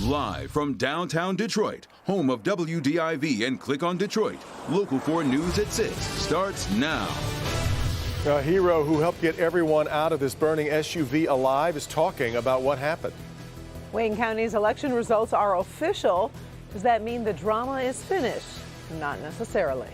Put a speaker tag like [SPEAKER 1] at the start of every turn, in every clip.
[SPEAKER 1] Live from downtown Detroit, home of WDIV and Click on Detroit, Local 4 News at 6 starts now.
[SPEAKER 2] A hero who helped get everyone out of this burning SUV alive is talking about what happened.
[SPEAKER 3] Wayne County's election results are official. Does that mean the drama is finished? Not necessarily.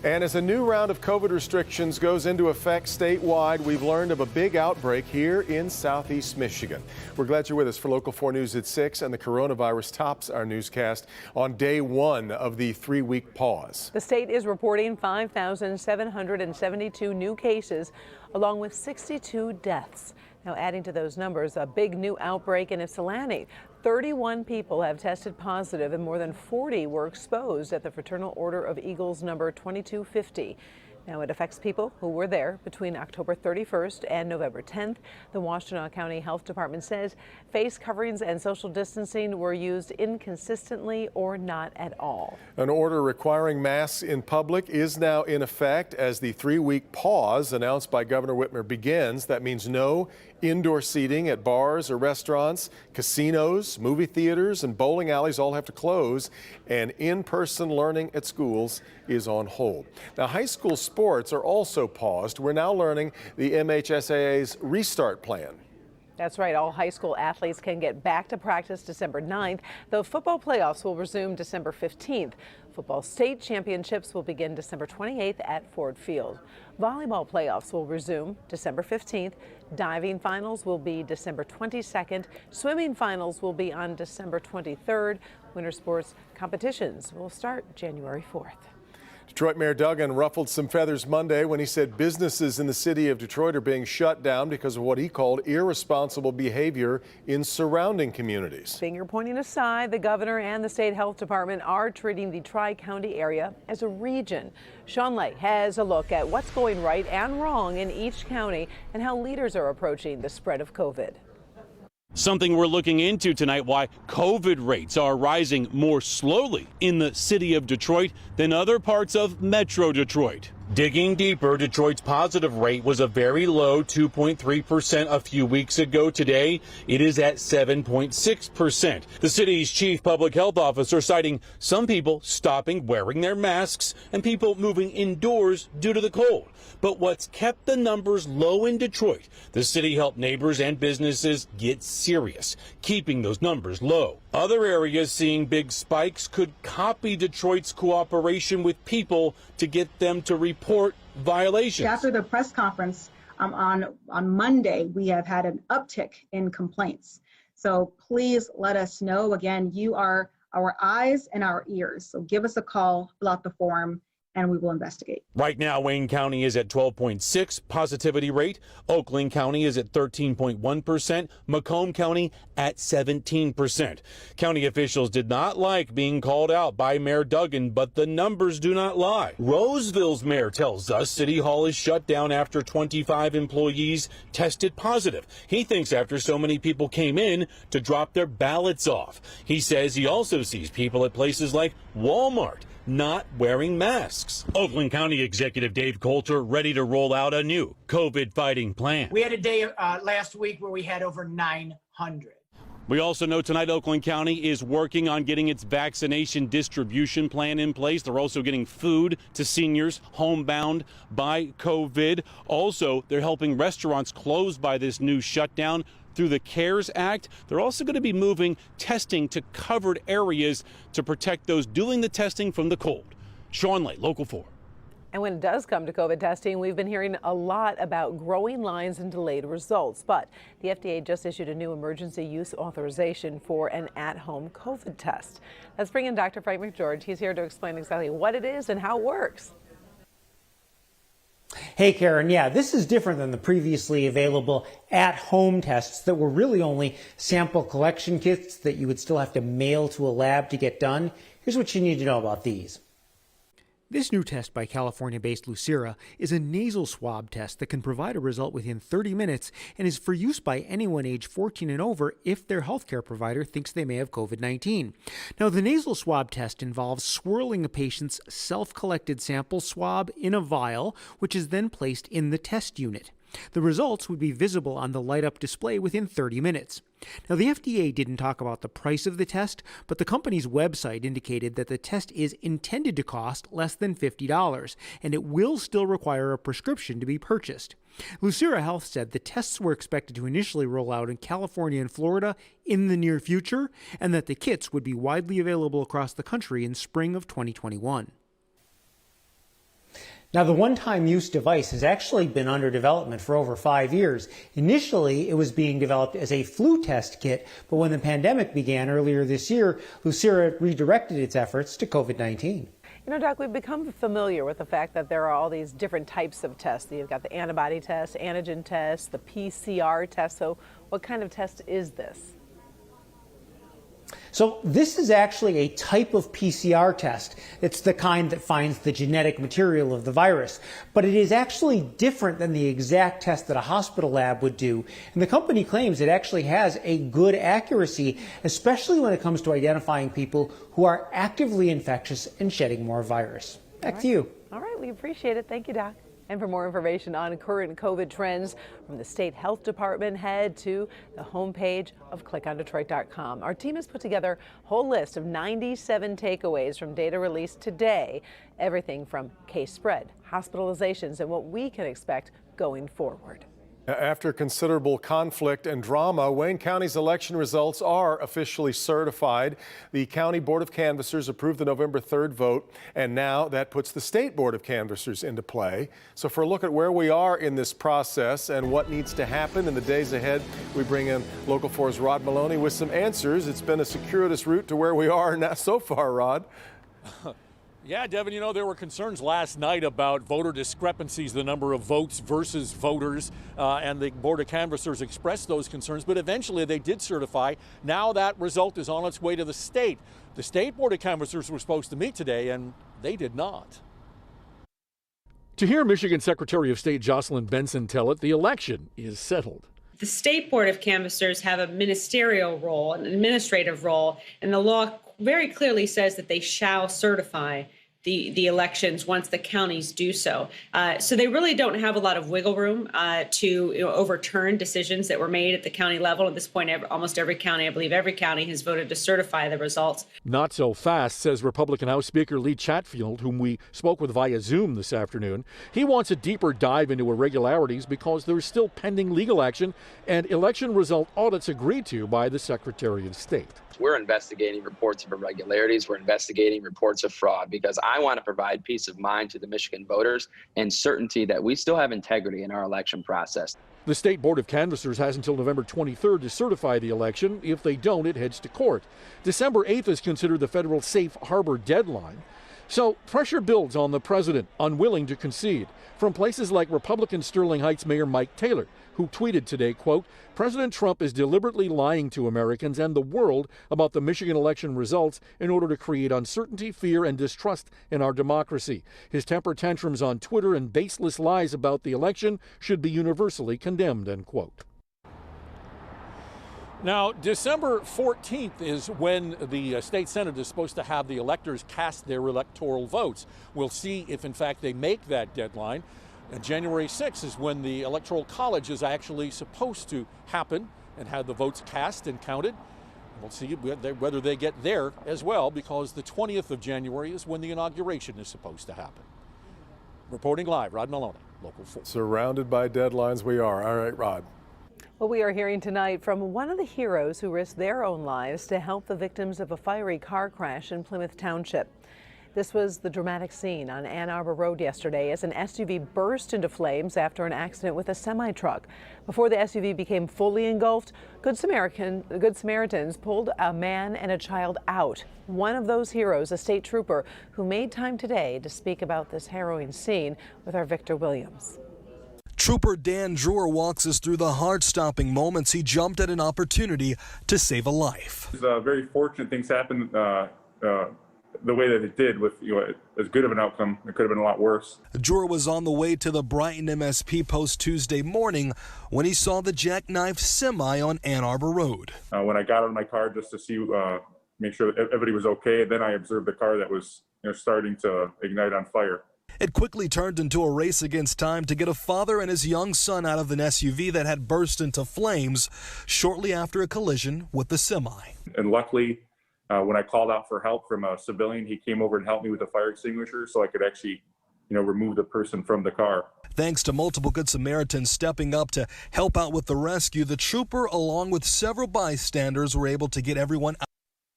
[SPEAKER 2] And as a new round of COVID restrictions goes into effect statewide, we've learned of a big outbreak here in southeast Michigan. We're glad you're with us for Local 4 News at 6, and the coronavirus tops our newscast on day one of the 3-week pause.
[SPEAKER 3] The state is reporting 5,772 new cases, along with 62 deaths. Now, adding to those numbers, a big new outbreak in Ypsilanti. 31 people have tested positive and more than 40 were exposed at the Fraternal Order of Eagles number 2250. Now, it affects people who were there between October 31st and November 10th. The Washtenaw County Health Department says face coverings and social distancing were used inconsistently or not at all.
[SPEAKER 2] An order requiring masks in public is now in effect as the 3-week pause announced by Governor Whitmer begins. That means no indoor seating at bars or restaurants, casinos, movie theaters, and bowling alleys all have to close, and in-person learning at schools is on hold. Now, high school sports are also paused. We're now learning the MHSAA's restart plan.
[SPEAKER 3] That's right. All high school athletes can get back to practice December 9th, though football playoffs will resume December 15th. Football state championships will begin December 28th at Ford Field. Volleyball playoffs will resume December 15th. Diving finals will be December 22nd. Swimming finals will be on December 23rd. Winter sports competitions will start January 4th.
[SPEAKER 2] Detroit Mayor Duggan ruffled some feathers Monday when he said businesses in the city of Detroit are being shut down because of what he called irresponsible behavior in surrounding communities.
[SPEAKER 3] Finger pointing aside, the governor and the state health department are treating the Tri-County area as a region. Sean Lay has a look at what's going right and wrong in each county and how leaders are approaching the spread of COVID.
[SPEAKER 4] Something we're looking into tonight, why COVID rates are rising more slowly in the city of Detroit than other parts of Metro Detroit. Digging deeper, Detroit's positive rate was a very low 2.3% a few weeks ago. Today, it is at 7.6%. The city's chief public health officer citing some people stopping wearing their masks and people moving indoors due to the cold. But what's kept the numbers low in Detroit? The city helped neighbors and businesses get serious, keeping those numbers low. Other areas seeing big spikes could copy Detroit's cooperation with people to get them to report violations.
[SPEAKER 5] After the press conference on Monday, we have had an uptick in complaints. So please let us know. Again, you are our eyes and our ears. So give us a call, fill out the form, and we will investigate.
[SPEAKER 4] Right now, Wayne County is at 12.6 positivity rate. Oakland County is at 13.1%. Macomb County at 17%. County officials did not like being called out by Mayor Duggan, but the numbers do not lie. Roseville's mayor tells us City Hall is shut down after 25 employees tested positive. He thinks after so many people came in to drop their ballots off. He says he also sees people at places like Walmart not wearing masks. Oakland County Executive Dave Coulter ready to roll out a new COVID fighting plan.
[SPEAKER 6] We had a day last week where we had over 900.
[SPEAKER 4] We also know tonight Oakland County is working on getting its vaccination distribution plan in place. They're also getting food to seniors homebound by COVID. Also, they're helping restaurants closed by this new shutdown through the CARES Act. They're also going to be moving testing to covered areas to protect those doing the testing from the cold. Sean Lay, Local 4.
[SPEAKER 3] And when it does come to COVID testing, we've been hearing a lot about growing lines and delayed results. But the FDA just issued a new emergency use authorization for an at-home COVID test. Let's bring in Dr. Frank McGeorge. He's here to explain exactly what it is and how it works.
[SPEAKER 7] Hey, Karen. Yeah, this is different than the previously available at-home tests that were really only sample collection kits that you would still have to mail to a lab to get done. Here's what you need to know about these.
[SPEAKER 8] This new test by California-based Lucira is a nasal swab test that can provide a result within 30 minutes and is for use by anyone age 14 and over if their healthcare provider thinks they may have COVID-19. Now, the nasal swab test involves swirling a patient's self-collected sample swab in a vial, which is then placed in the test unit. The results would be visible on the light-up display within 30 minutes. Now, the FDA didn't talk about the price of the test, but the company's website indicated that the test is intended to cost less than $50, and it will still require a prescription to be purchased. Lucira Health said the tests were expected to initially roll out in California and Florida in the near future, and that the kits would be widely available across the country in spring of 2021.
[SPEAKER 7] Now, the one-time use device has actually been under development for over 5 years. Initially, it was being developed as a flu test kit, but when the pandemic began earlier this year, Lucira redirected its efforts to COVID-19.
[SPEAKER 3] You know, Doc, we've become familiar with the fact that there are all these different types of tests. You've got the antibody test, antigen test, the PCR test. So what kind of test is this?
[SPEAKER 7] So this is actually a type of PCR test. It's the kind that finds the genetic material of the virus. But it is actually different than the exact test that a hospital lab would do. And the company claims it actually has a good accuracy, especially when it comes to identifying people who are actively infectious and shedding more virus. Back to you.
[SPEAKER 3] All right, we appreciate it. Thank you, Doc. And for more information on current COVID trends from the State Health Department, head to the homepage of clickondetroit.com. Our team has put together a whole list of 97 takeaways from data released today, everything from case spread, hospitalizations, and what we can expect going forward.
[SPEAKER 2] After considerable conflict and drama, Wayne County's election results are officially certified. The County Board of Canvassers approved the November 3rd vote, and now that puts the State Board of Canvassers into play. So for a look at where we are in this process and what needs to happen in the days ahead, we bring in Local 4's Rod Maloney with some answers. It's been a circuitous route to where we are now so far, Rod.
[SPEAKER 9] Yeah, Devin, you know, there were concerns last night about voter discrepancies, the number of votes versus voters, and the Board of Canvassers expressed those concerns, but eventually they did certify. Now that result is on its way to the state. The State Board of Canvassers were supposed to meet today, and they did not. To hear Michigan Secretary of State Jocelyn Benson tell it, the election is settled.
[SPEAKER 10] The State Board of Canvassers have a ministerial role, an administrative role, and the law very clearly says that they shall certify the elections once the counties do so. So they really don't have a lot of wiggle room to overturn decisions that were made at the county level. At this point, almost every county, I believe every county, has voted to certify the results.
[SPEAKER 9] Not so fast, says Republican House Speaker Lee Chatfield, whom we spoke with via Zoom this afternoon. He wants a deeper dive into irregularities because there's still pending legal action and election result audits agreed to by the Secretary of State.
[SPEAKER 11] We're investigating reports of irregularities. We're investigating reports of fraud because I want to provide peace of mind to the Michigan voters and certainty that we still have integrity in our election process.
[SPEAKER 9] The State Board of Canvassers has until November 23rd to certify the election. If they don't, it heads to court. December 8th is considered the federal safe harbor deadline. So pressure builds on the president, unwilling to concede, from places like Republican Sterling Heights Mayor Mike Taylor, who tweeted today, quote, "President Trump is deliberately lying to Americans and the world about the Michigan election results in order to create uncertainty, fear, and distrust in our democracy. His temper tantrums on Twitter and baseless lies about the election should be universally condemned," end quote. Now, December 14th is when the state senate is supposed to have the electors cast their electoral votes. We'll see if, in fact, they make that deadline. And January 6th is when the Electoral College is actually supposed to happen and have the votes cast and counted. We'll see whether they get there as well, because the 20th of January is when the inauguration is supposed to happen. Reporting live, Rod Maloney, Local 4.
[SPEAKER 2] Surrounded by deadlines we are. All right, Rod.
[SPEAKER 3] Well, we are hearing tonight from one of the heroes who risked their own lives to help the victims of a fiery car crash in Plymouth Township. This was the dramatic scene on Ann Arbor Road yesterday as an SUV burst into flames after an accident with a semi-truck. Before the SUV became fully engulfed, Good Samaritans pulled a man and a child out. One of those heroes, a state trooper, who made time today to speak about this harrowing scene with our Victor Williams.
[SPEAKER 12] Trooper Dan Drewer walks us through the heart-stopping moments he jumped at an opportunity to save a life.
[SPEAKER 13] It's very fortunate things happened the way that it did, with as good of an outcome. It could have been a lot worse.
[SPEAKER 12] Drewer was on the way to the Brighton MSP post Tuesday morning when he saw the jackknife semi on Ann Arbor Road.
[SPEAKER 13] When I got out of my car just to see, make sure that everybody was okay, then I observed the car that was starting to ignite on fire.
[SPEAKER 12] It quickly turned into a race against time to get a father and his young son out of an SUV that had burst into flames shortly after a collision with the semi.
[SPEAKER 13] And luckily, when I called out for help from a civilian, he came over and helped me with a fire extinguisher so I could actually, remove the person from the car.
[SPEAKER 12] Thanks to multiple Good Samaritans stepping up to help out with the rescue, the trooper, along with several bystanders, were able to get everyone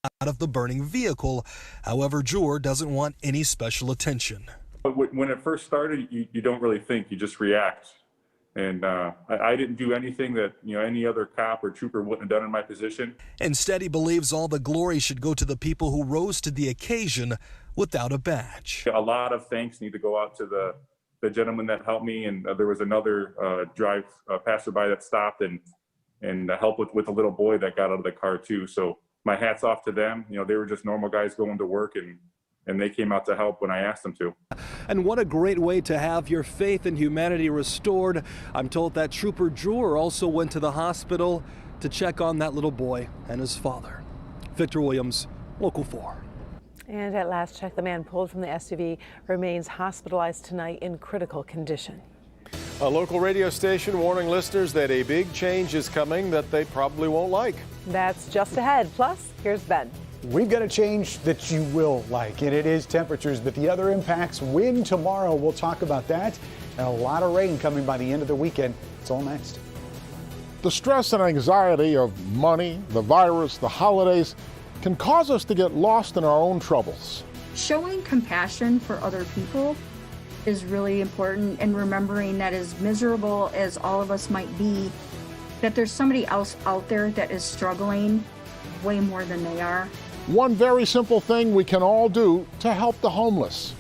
[SPEAKER 12] out of the burning vehicle. However, Jur doesn't want any special attention.
[SPEAKER 13] But when it first started, you don't really think, you just react. And I didn't do anything that any other cop or trooper wouldn't have done in my position.
[SPEAKER 12] Instead, he believes all the glory should go to the people who rose to the occasion without a badge.
[SPEAKER 13] A lot of thanks need to go out to the gentleman that helped me, and there was another passerby that stopped and helped with a little boy that got out of the car too. So my hat's off to them. They were just normal guys going to work, and they came out to help when I asked them to.
[SPEAKER 14] And what a great way to have your faith in humanity restored. I'm told that Trooper Jur also went to the hospital to check on that little boy and his father. Victor Williams, Local 4.
[SPEAKER 3] And at last check, the man pulled from the SUV remains hospitalized tonight in critical condition.
[SPEAKER 2] A local radio station warning listeners that a big change is coming that they probably won't like.
[SPEAKER 3] That's just ahead. Plus, here's Ben.
[SPEAKER 15] We've got a change that you will like, and it is temperatures, but the other impacts, wind tomorrow. We'll talk about that, and a lot of rain coming by the end of the weekend. It's all next.
[SPEAKER 16] The stress and anxiety of money, the virus, the holidays can cause us to get lost in our own troubles.
[SPEAKER 17] Showing compassion for other people is really important, and remembering that as miserable as all of us might be, that there's somebody else out there that is struggling way more than they are.
[SPEAKER 16] One very simple thing we can all do to help the homeless.